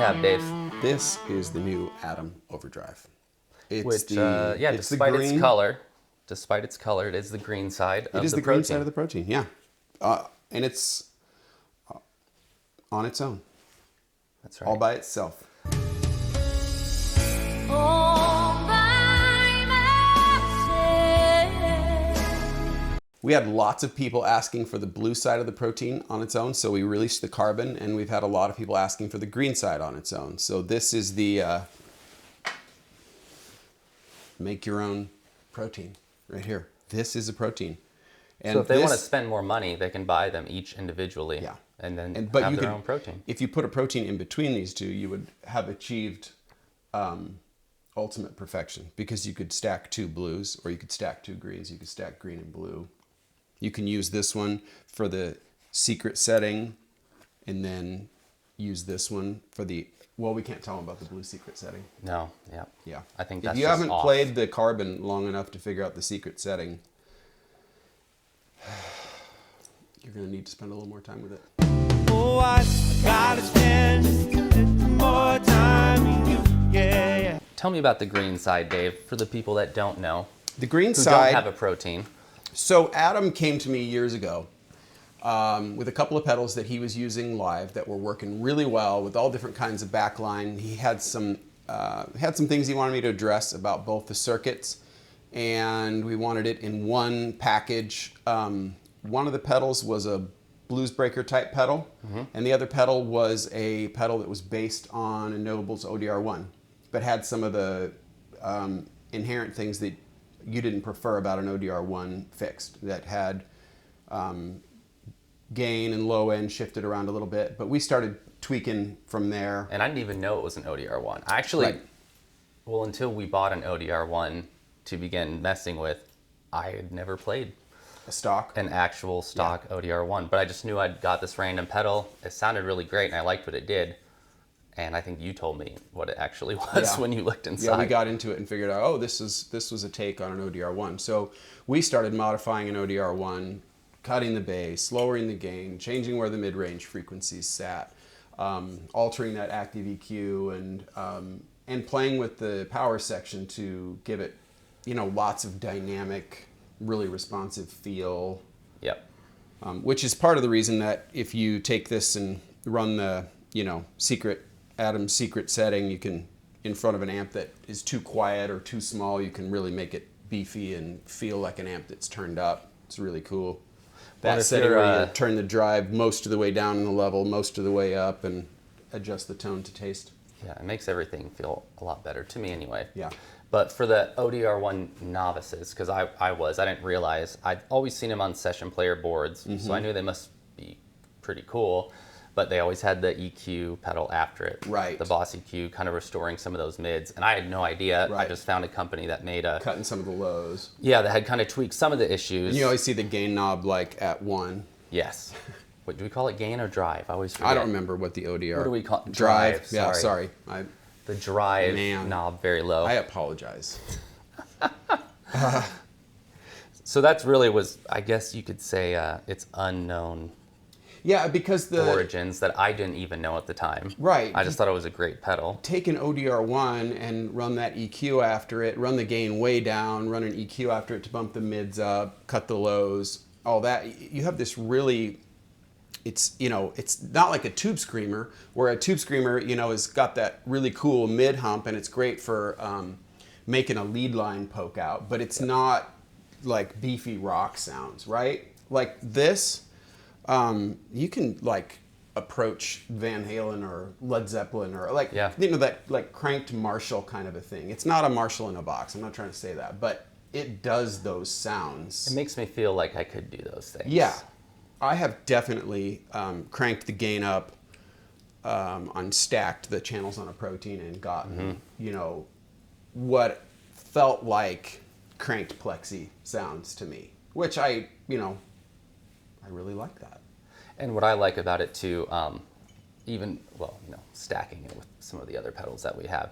have, Dave? This is the new ATOM Overdrive. Despite its color, it is the green side of the protein. It is the green side of the protein, yeah. And it's on its own. That's right. All by itself. We had lots of people asking for the blue side of the protein on its own, so we released the carbon, and we've had a lot of people asking for the green side on its own. So this is the make your own protein right here. This is a protein. And so if they want to spend more money, they can buy them each individually, yeah, and then have their own protein. If you put a protein in between these two, you would have achieved ultimate perfection, because you could stack two blues, or you could stack two greens. You could stack green and blue. You can use this one for the secret setting, and then use this one for the, well, we can't tell them about the blue secret setting. No, yeah. Yeah. I think that's if you just haven't off. played the carbon long enough to figure out the secret setting, you're going to need to spend a little more time with it. Oh, I gotta spend more time with you, yeah. Tell me about the green side, Dave, for the people that don't know. The green who side don't have a protein. So ATOM came to me years ago with a couple of pedals that he was using live that were working really well with all different kinds of backline. He had some things he wanted me to address about both the circuits, and we wanted it in one package. One of the pedals was a blues breaker type pedal, and the other pedal was a pedal that was based on a Noble's ODR-1, but had some of the inherent things that you didn't prefer about an ODR-1 fixed, that had gain and low end shifted around a little bit. But we started tweaking from there. And I didn't even know it was an ODR-1. Actually, well, until we bought an ODR-1 to begin messing with, I had never played an actual stock ODR-1. But I just knew I'd got this random pedal. It sounded really great, and I liked what it did. And I think you told me what it actually was when you looked inside. Yeah, we got into it and figured out, oh, this was a take on an ODR-1. So we started modifying an ODR-1, cutting the bass, lowering the gain, changing where the mid-range frequencies sat, altering that active EQ, and playing with the power section to give it, lots of dynamic, really responsive feel. Yep. Which is part of the reason that if you take this and run the, ATOM secret setting, you can, in front of an amp that is too quiet or too small, you can really make it beefy and feel like an amp that's turned up. It's really cool. That setting where you turn the drive most of the way down in the level, most of the way up, and adjust the tone to taste. Yeah, it makes everything feel a lot better, to me anyway. Yeah. But for the ODR-1 novices, because I didn't realize, I'd always seen them on session player boards, so I knew they must be pretty cool. But they always had the EQ pedal after it. Right. The Boss EQ, kind of restoring some of those mids. And I had no idea. Right. I just found a company that made cutting some of the lows. Yeah, that had kind of tweaked some of the issues. And you always see the gain knob at 1. Yes. Wait, do we call it gain or drive? I always forget. I don't remember what the ODR. What do we call it? Drive. Yeah, sorry. The drive knob very low. I apologize. So that's really I guess you could say, it's unknown. Yeah, because the origins that I didn't even know at the time. Right. I just thought it was a great pedal. Take an ODR-1 and run that EQ after it, run the gain way down, run an EQ after it to bump the mids up, cut the lows, all that. You have this really, it's not like a Tubescreamer, where a Tubescreamer, has got that really cool mid hump, and it's great for making a lead line poke out, but it's not like beefy rock sounds, right? Like this, you can approach Van Halen or Led Zeppelin or that cranked Marshall kind of a thing. It's not a Marshall in a box. I'm not trying to say that, but it does those sounds. It makes me feel like I could do those things. Yeah, I have definitely cranked the gain up, unstacked the channels on a protein, and gotten what felt like cranked plexi sounds to me, which I really like that. And what I like about it too, stacking it with some of the other pedals that we have,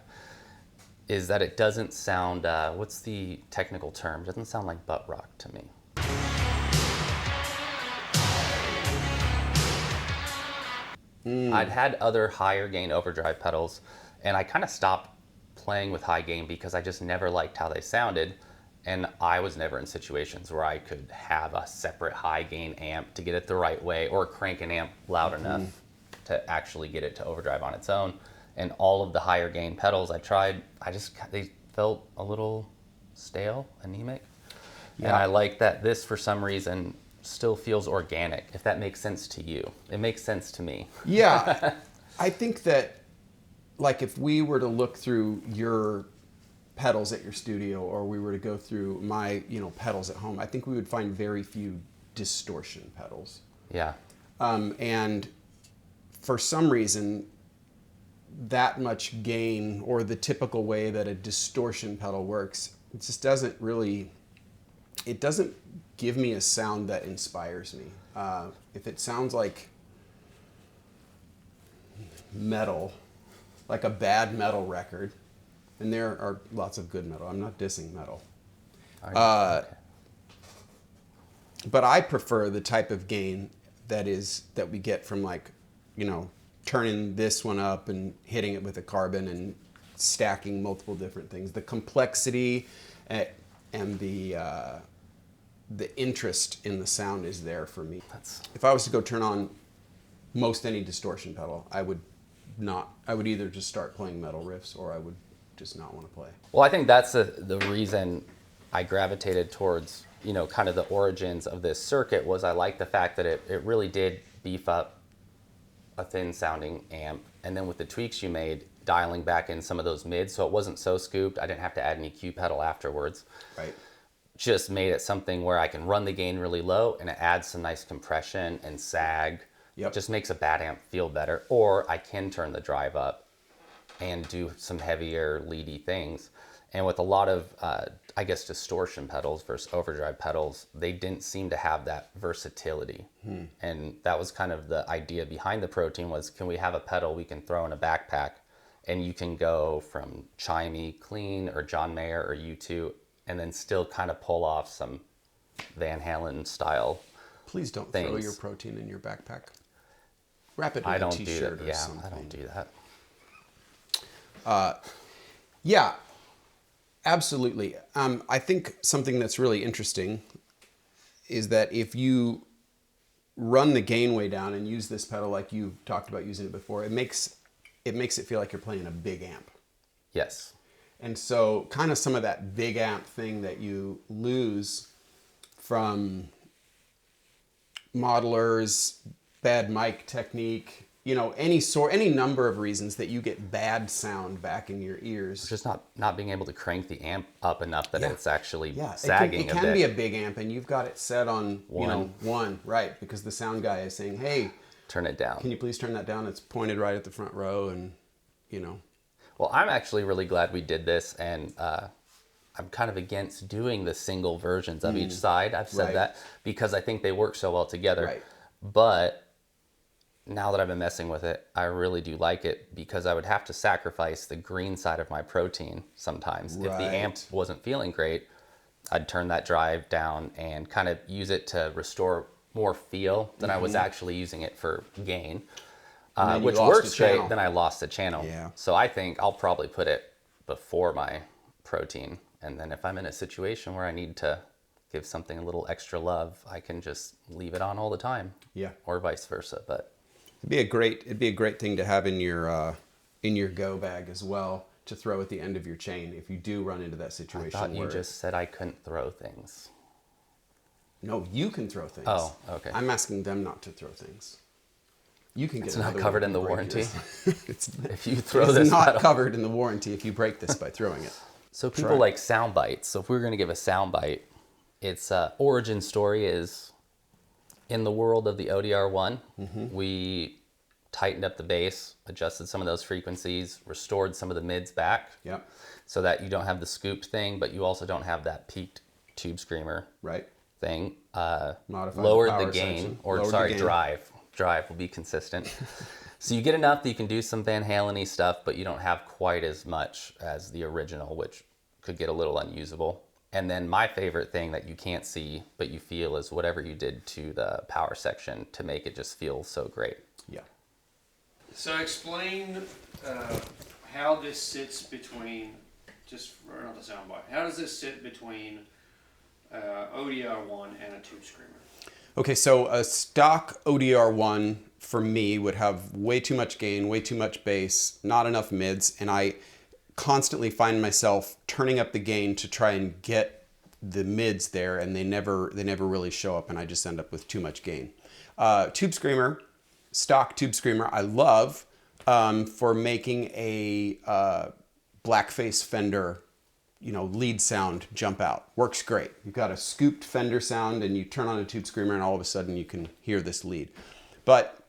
is that it doesn't sound, what's the technical term? It doesn't sound like butt rock to me. I'd had other higher gain overdrive pedals, and I kind of stopped playing with high gain because I just never liked how they sounded. And I was never in situations where I could have a separate high gain amp to get it the right way, or crank an amp loud enough to actually get it to overdrive on its own. And all of the higher gain pedals I tried, they felt a little stale, anemic. Yeah. And I like that this, for some reason, still feels organic, if that makes sense to you. It makes sense to me. Yeah. I think that, like, if we were to look through your pedals at your studio, or we were to go through my, pedals at home, I think we would find very few distortion pedals. Yeah. And for some reason, that much gain, or the typical way that a distortion pedal works, it just doesn't give me a sound that inspires me. If it sounds like metal, like a bad metal record, and there are lots of good metal. I'm not dissing metal. But I prefer the type of gain that we get from, like, turning this one up and hitting it with a carbon and stacking multiple different things. The complexity and the interest in the sound is there for me. If I was to go turn on most any distortion pedal, I would either just start playing metal riffs, or I would just not want to play. Well, I think that's the reason I gravitated towards, kind of the origins of this circuit, was I like the fact that it really did beef up a thin sounding amp. And then with the tweaks you made, dialing back in some of those mids, so it wasn't so scooped. I didn't have to add an EQ pedal afterwards. Right. Just made it something where I can run the gain really low, and it adds some nice compression and sag. Yep. Just makes a bad amp feel better. Or I can turn the drive up and do some heavier leady things. And with a lot of, distortion pedals versus overdrive pedals, they didn't seem to have that versatility. And that was kind of the idea behind the Protein, was, can we have a pedal we can throw in a backpack, and you can go from chimey, clean, or John Mayer, or U2, and then still kind of pull off some Van Halen style. Please don't things. Throw your Protein in your backpack. Wrap it in a t-shirt or something. I don't do that. Yeah, absolutely. I think something that's really interesting is that if you run the gain way down and use this pedal like you talked about using it before, it makes it feel like you're playing a big amp. Yes. And so kind of some of that big amp thing that you lose from modelers, bad mic technique, any number of reasons that you get bad sound back in your ears. Just not being able to crank the amp up enough that it's actually sagging it can be a big amp, and you've got it set on one, right? Because the sound guy is saying, "Hey, turn it down. Can you please turn that down? It's pointed right at the front row," and Well, I'm actually really glad we did this, and I'm kind of against doing the single versions of each side. I've said that because I think they work so well together. Right. But now that I've been messing with it, I really do like it, because I would have to sacrifice the green side of my Protein sometimes. If the amp wasn't feeling great, I'd turn that drive down and kind of use it to restore more feel than I was actually using it for gain. Which works great, then I lost the channel. Yeah. So I think I'll probably put it before my Protein. And then if I'm in a situation where I need to give something a little extra love, I can just leave it on all the time. Yeah. Or vice versa. But it'd be a great thing to have in your go bag as well, to throw at the end of your chain if you do run into that situation. I thought you just said I couldn't throw things. No, you can throw things. Oh, okay. I'm asking them not to throw things. You can get it's not covered in the warranty. If you throw it's this not pedal. covered in the warranty if you break this by throwing it. So people like sound bites. So if we're going to give a sound bite, its origin story is in the world of the ODR-1. We tightened up the bass, adjusted some of those frequencies, restored some of the mids back. Yep. So that you don't have the scooped thing, but you also don't have that peaked Tubescreamer thing. Lowered the gain, drive will be consistent. So you get enough that you can do some Van Halen-y stuff, but you don't have quite as much as the original, which could get a little unusable. And then my favorite thing that you can't see, but you feel, is whatever you did to the power section to make it just feel so great. Yeah. So explain how this sits between, just for another soundbite, how does this sit between ODR-1 and a Tubescreamer? Okay, so a stock ODR-1 for me would have way too much gain, way too much bass, not enough mids, and I constantly find myself turning up the gain to try and get the mids there, and they never really show up, and I just end up with too much gain. Tubescreamer, stock Tubescreamer, I love for making a blackface Fender, you know, lead sound jump out. Works great. You've got a scooped Fender sound and you turn on a Tubescreamer and all of a sudden you can hear this lead. But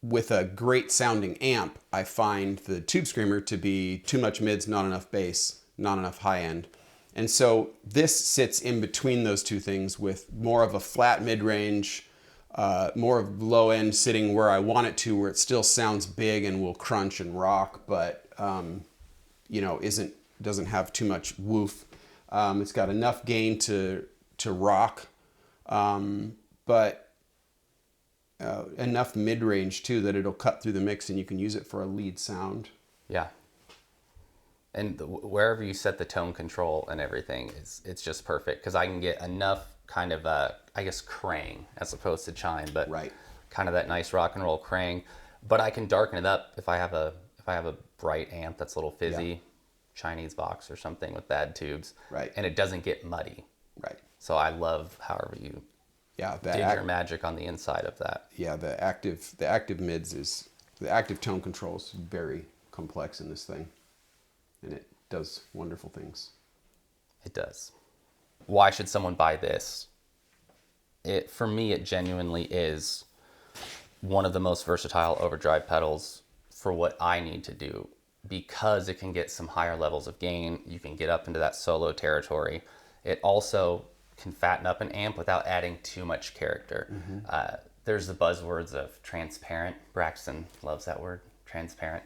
with a great sounding amp, I find the Tubescreamer to be too much mids, not enough bass, not enough high end. And so this sits in between those two things with more of a flat mid-range, more of low end sitting where I want it to, where it still sounds big and will crunch and rock, but you know, doesn't have too much woof. It's got enough gain to rock, but enough mid-range too that it'll cut through the mix and you can use it for a lead sound. Yeah. And wherever you set the tone control and everything, it's just perfect because I can get enough kind of I guess crang as opposed to chime, but right. Kind of that nice rock and roll crang. But I can darken it up if I have a bright amp that's a little fizzy, yeah. Chinese box or something with bad tubes, right? And it doesn't get muddy, right? So I love however you did your magic on the inside of that. Yeah, the active mids is the active tone control is very complex in this thing, and it does wonderful things. It does. Why should someone buy this? For me, it genuinely is one of the most versatile overdrive pedals for what I need to do, because it can get some higher levels of gain. You can get up into that solo territory. It also can fatten up an amp without adding too much character. Mm-hmm. There's the buzzwords of transparent. Braxton loves that word, transparent,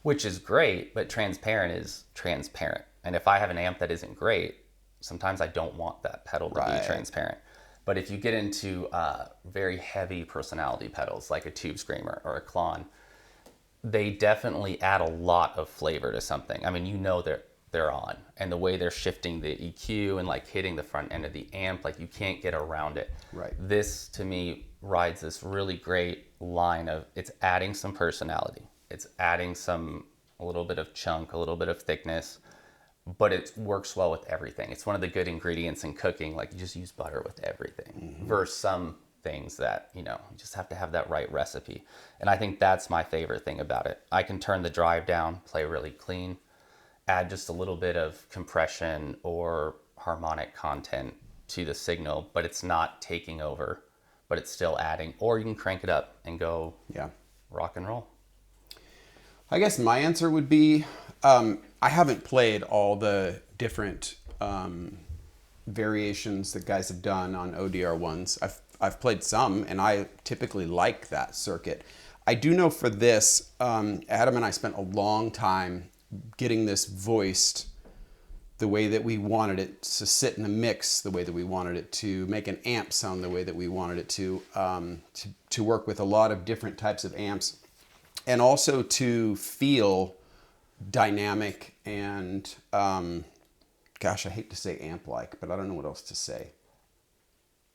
which is great, but transparent is transparent. And if I have an amp that isn't great, sometimes I don't want that pedal to be transparent. But if you get into very heavy personality pedals like a Tubescreamer or a Clone, they definitely add a lot of flavor to something. I mean, you know they're on, and the way they're shifting the EQ and like hitting the front end of the amp, like you can't get around it. Right. This to me rides this really great line of it's adding some personality. It's adding a little bit of chunk, a little bit of thickness, but it works well with everything. It's one of the good ingredients in cooking. Like you just use butter with everything, mm-hmm. versus some things that, you just have to have that right recipe. And I think that's my favorite thing about it. I can turn the drive down, play really clean, add just a little bit of compression or harmonic content to the signal, but it's not taking over, but it's still adding. Or you can crank it up and go rock and roll. I guess my answer would be, I haven't played all the different variations that guys have done on ODR-1s. I've played some, and I typically like that circuit. I do know for this, Adam and I spent a long time getting this voiced the way that we wanted it to sit in the mix, the way that we wanted it to make an amp sound the way that we wanted it to work with a lot of different types of amps, and also to feel dynamic and, gosh, I hate to say amp-like, but I don't know what else to say.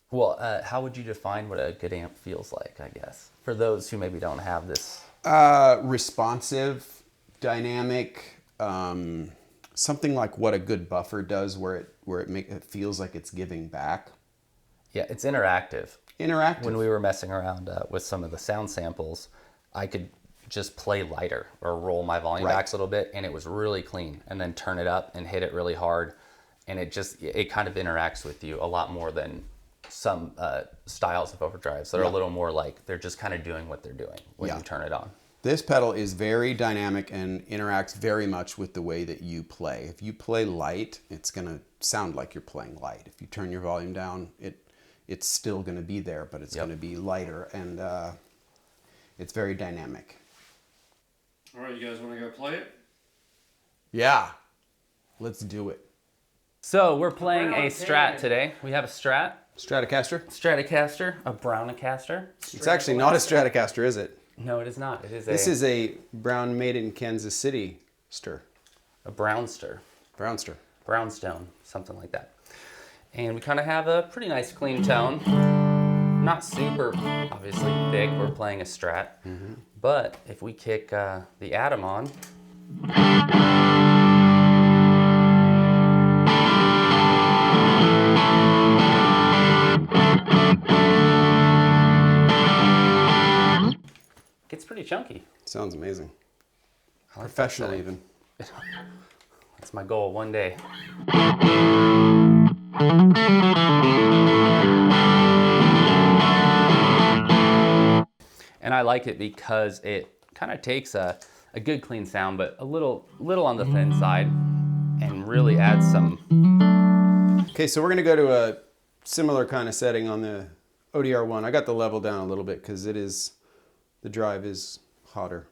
Well, how would you define what a good amp feels like, I guess, for those who maybe don't have this? Responsive, dynamic, something like what a good buffer does, where it feels like it's giving back. Yeah, it's interactive. Interactive. When we were messing around with some of the sound samples, I could just play lighter or roll my volume back a little bit, and it was really clean, and then turn it up and hit it really hard, and it kind of interacts with you a lot more than some styles of overdrives that are a little more like they're just kind of doing what they're doing when you turn it on. This pedal is very dynamic and interacts very much with the way that you play. If you play light, it's going to sound like you're playing light. If you turn your volume down, it's still going to be there, but it's going to be lighter, and it's very dynamic. All right, you guys want to go play it? Yeah, let's do it. So we're playing a Strat today. We have a Strat. Stratocaster? Stratocaster, a Browne Caster. It's actually not a Stratocaster, is it? No, it is not. It is This is a Browne made in Kansas City stir. a Brownster. Brownster. Brownstone, something like that. And we kind of have a pretty nice clean tone. Not super, obviously, thick. We're playing a Strat. But if we kick the ATOM on, it's pretty chunky. Sounds amazing. I like that Professional setting. even. That's my goal one day. And I like it because it kind of takes a good clean sound, but a little on the thin side, and really adds some. Okay, so we're gonna go to a similar kind of setting on the ODR-1. I got the level down a little bit because the drive is hotter.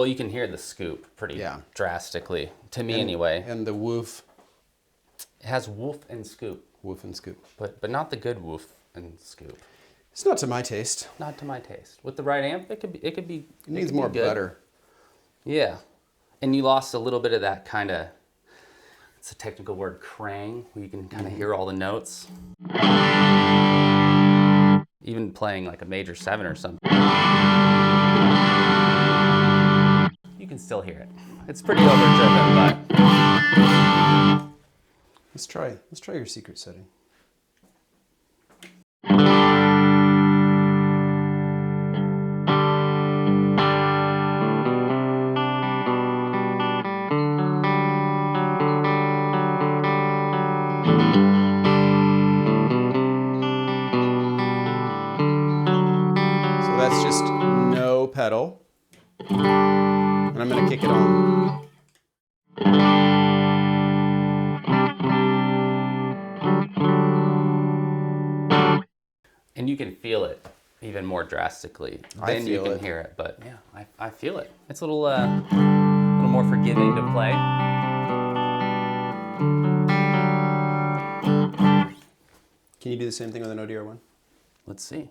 You can hear the scoop pretty drastically, to me anyway. And the woof. It has woof and scoop. Woof and scoop. But not the good woof and scoop. It's not to my taste. Not to my taste. With the right amp, it could be. It needs more butter. Yeah, and you lost a little bit of that kind of. It's a technical word, crang, where you can kind of hear all the notes. Even playing like a major 7 or something, you can still hear it. It's pretty overdriven, but Let's try your secret setting. So that's just no pedal. And I'm gonna kick it on. and you can feel it even more drastically. Then you can hear it, but yeah, I feel it. It's a little more forgiving to play. Can you do the same thing with an ODR-1? Let's see.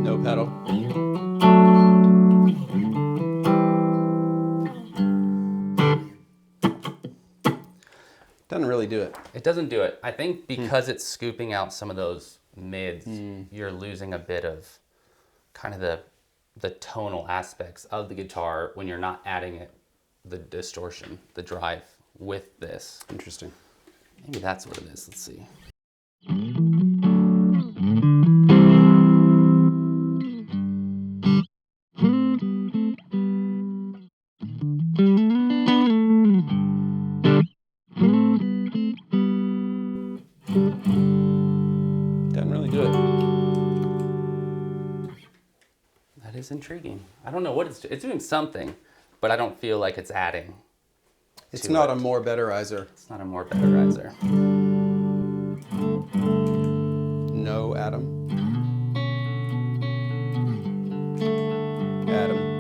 No pedal. Doesn't really do it. It doesn't do it. I think because it's scooping out some of those mids, you're losing a bit of kind of the tonal aspects of the guitar when you're not adding it, the distortion, the drive with this. Interesting. Maybe that's what it is. Let's see. Doesn't really do it. That is intriguing. I don't know what it's doing something, but I don't feel like it's adding. It's not a more betterizer. It's not a more betterizer. No ATOM. ATOM.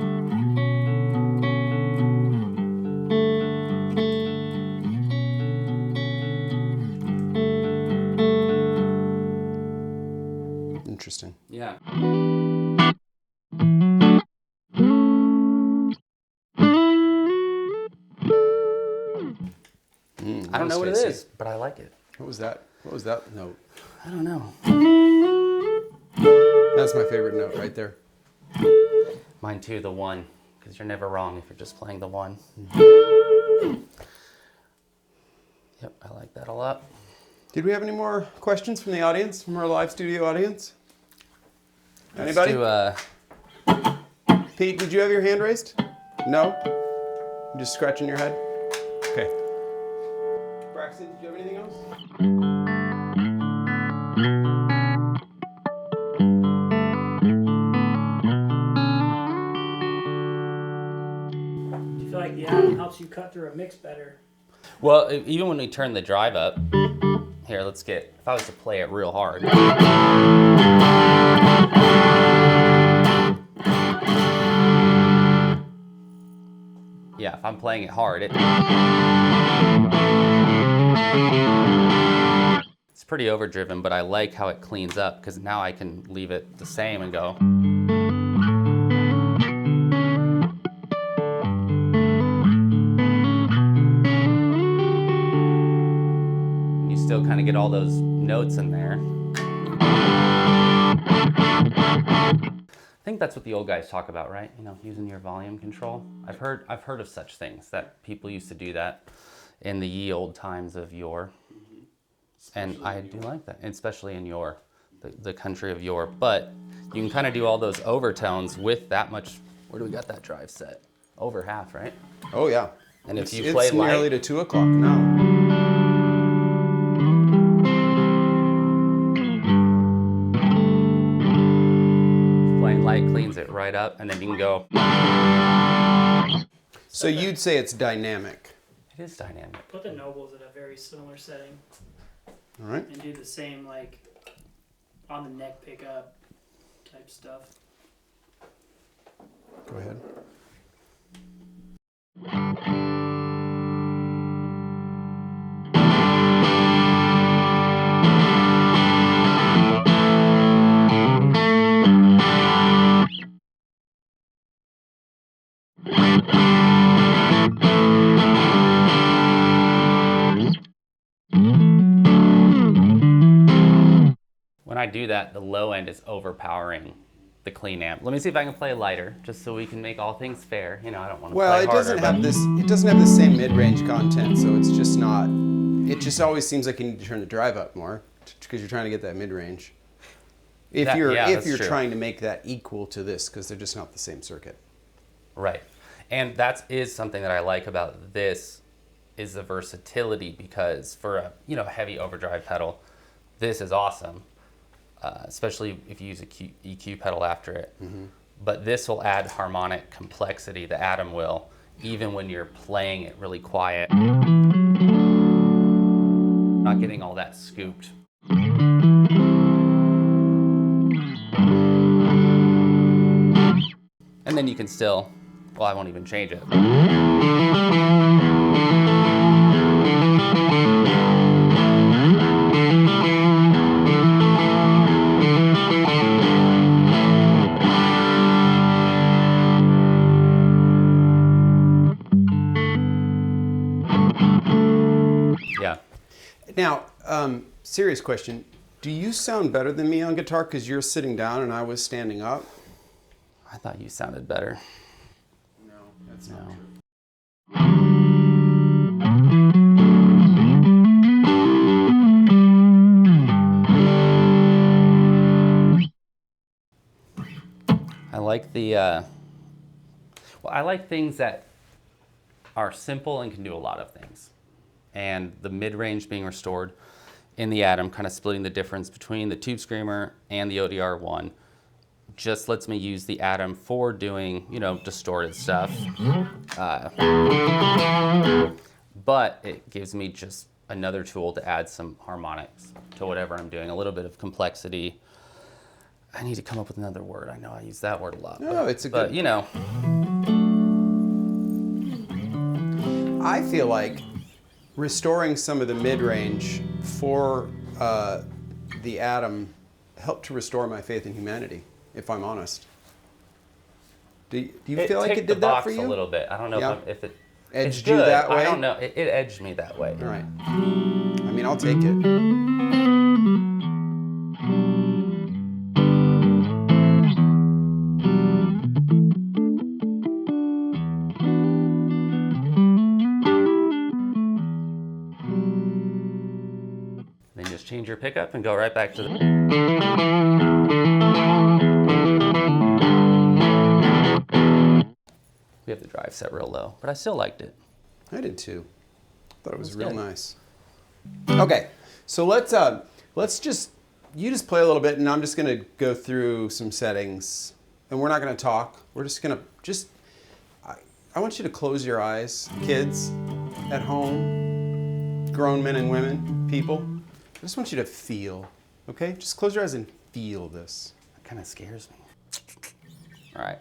Interesting. Yeah. I don't know what it is, but I like it. What was that? What was that note? I don't know. That's my favorite note right there. Mine too, the one, because you're never wrong if you're just playing the one. Yep, I like that a lot. Did we have any more questions from the audience, from our live studio audience? Anybody? Let's Pete, did you have your hand raised? No? You just scratching your head? Okay. Braxton, did you have anything else? the atom helps you cut through a mix better. Well, even when we turn the drive up, here, let's get, if I was to play it real hard. Yeah, if I'm playing it hard, it's pretty overdriven, but I like how it cleans up because now I can leave it the same and go. You still kind of get all those notes in there. I think that's what the old guys talk about, right? You know, using your volume control. I've heard of such things, that people used to do that in the ye old times of yore. And I do like that, especially in yore, the country of yore. But you can kind of do all those overtones with that much. Where do we got that drive set? Over half, right? Oh yeah. And if you play it's light, nearly to 2 o'clock now. playing light cleans it right up, and then you can go. So you'd say it's dynamic. It is dynamic. Put the nobles at a very similar setting. All right. And do the same, like, on the neck pickup type stuff. Go ahead. When I do that, the low end is overpowering the clean amp. Let me see if I can play lighter, just so we can make all things fair. You know, I don't want to play harder. Well, it doesn't have this. It doesn't have the same mid-range content, so it's just not. It just always seems like you need to turn the drive up more because you're trying to get that mid-range. If you're trying to make that equal to this, because they're just not the same circuit. Right, and that is something that I like about this, is the versatility, because for a heavy overdrive pedal, this is awesome. Especially if you use a EQ pedal after it. Mm-hmm. But this will add harmonic complexity, the Atom will, even when you're playing it really quiet. Not getting all that scooped. And then you can still, well, I won't even change it. Now, serious question. Do you sound better than me on guitar because you're sitting down and I was standing up? I thought you sounded better. No, that's not true. I like the, I like things that are simple and can do a lot of things. And the mid-range being restored in the Atom, kind of splitting the difference between the Tubescreamer and the ODR-1, just lets me use the Atom for doing, distorted stuff. But it gives me just another tool to add some harmonics to whatever I'm doing, a little bit of complexity. I need to come up with another word. I know I use that word a lot. No, it's a good... But, I feel like restoring some of the mid-range for the Atom helped to restore my faith in humanity, if I'm honest. Do you feel like it did that for you? A little bit. I don't know if it edged you that way. I don't know. It edged me that way. All right. I mean, I'll take it. Change your pickup and go right back to the... We have the drive set real low, but I still liked it. I did too. Thought it was real nice. Okay, so let's just, you just play a little bit and I'm just gonna go through some settings and we're not gonna talk. We're just gonna, I I want you to close your eyes, kids at home, grown men and women, people. I just want you to feel, okay? Just close your eyes and feel this. It kind of scares me. All right.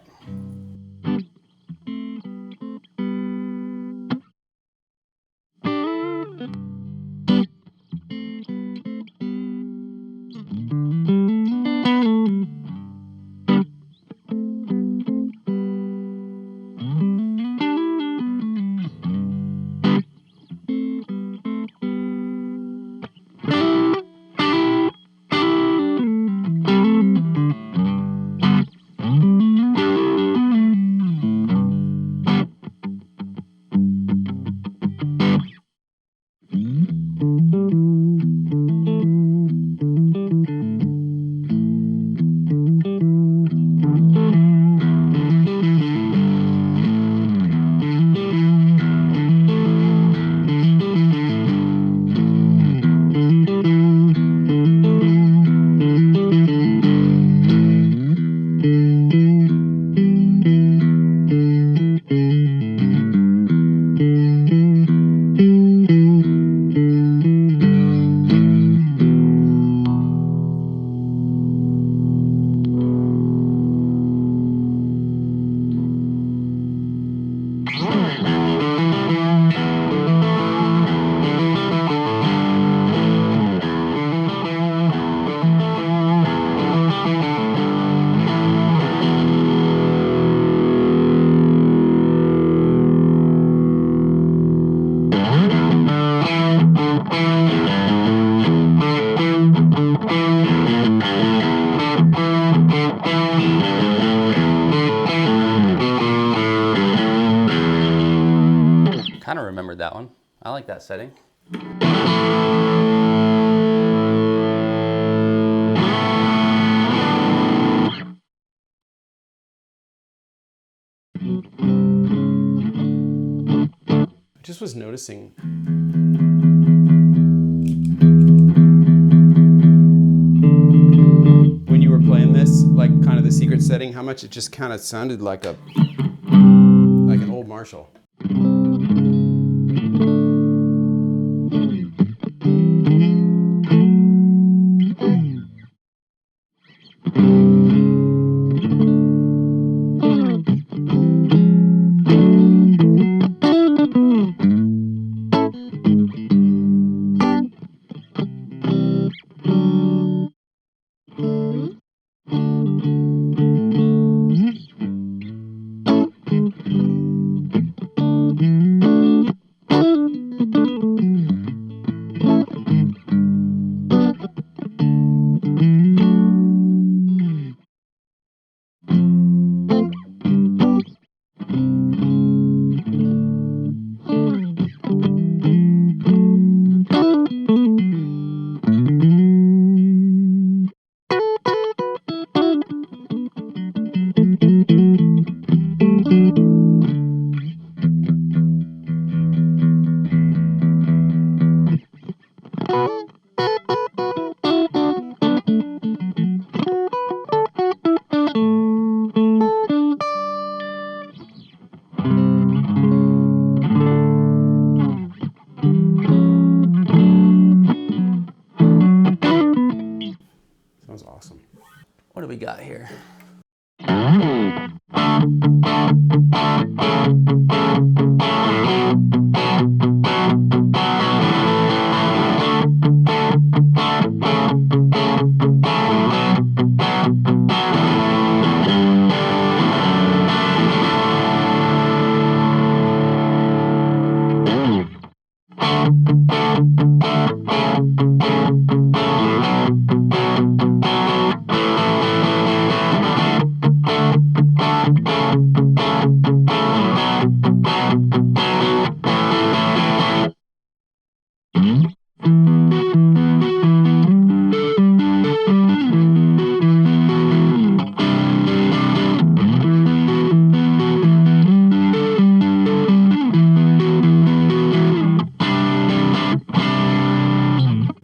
Kind of remembered that one. I like that setting. I just was noticing. When you were playing this, like kind of the secret setting, how much it just kind of sounded like an old Marshall. Sounds awesome. What do we got here?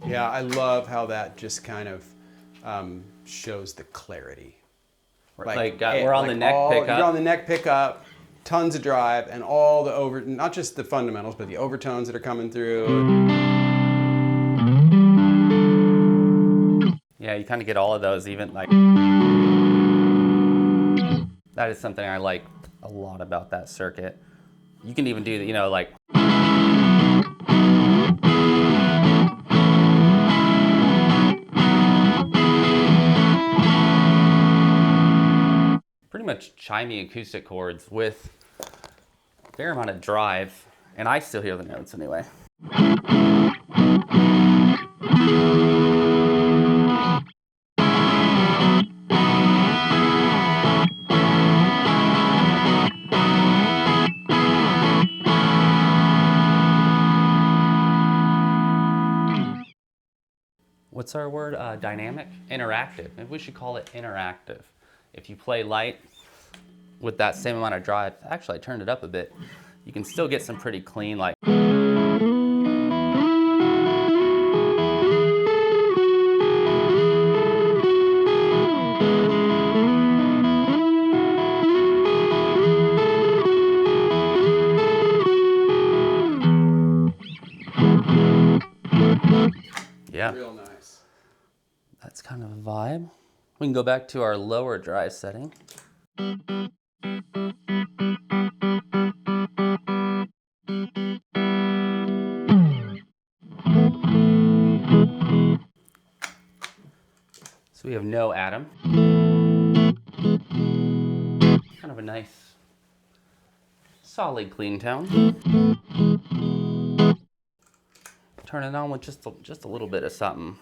Yeah, I love how that just kind of shows the clarity. Like we're on the neck pickup. You're on the neck pickup, tons of drive and all the not just the fundamentals, but the overtones that are coming through. Yeah, you kind of get all of those, even like, that is something I like a lot about that circuit. You can even do, you know, like, pretty much chimey acoustic chords with a fair amount of drive, and I still hear the notes anyway. What's our word? Dynamic? Interactive. Maybe we should call it interactive. If you play light with that same amount of drive, actually I turned it up a bit, you can still get some pretty clean, like, yeah. Real nice. That's kind of a vibe. We can go back to our lower drive setting. So we have no ATOM. Kind of a nice, solid clean tone. Turn it on with just a little bit of something.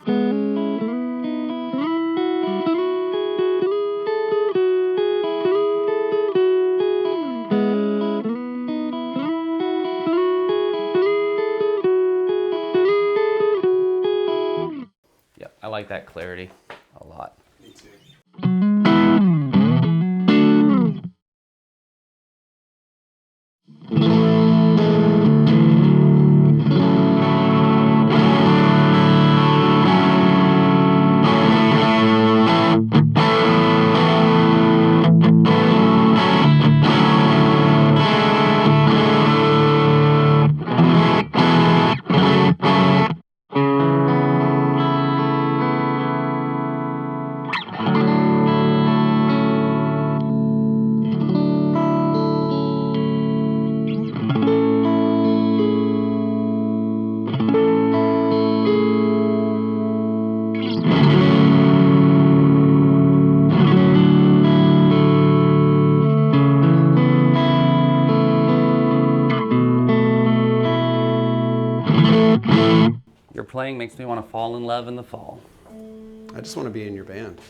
Yep, I like that clarity a lot. Me too. Your playing makes me want to fall in love in the fall. I just want to be in your band.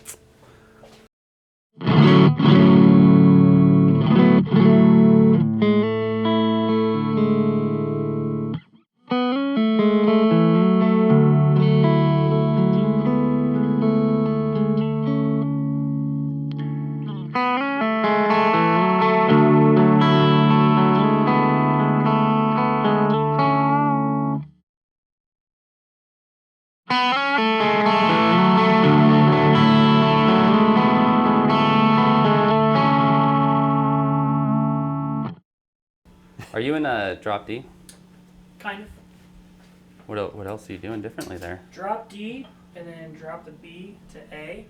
Are you in a drop D? Kind of. What else are you doing differently there? Drop D and then drop the B to A.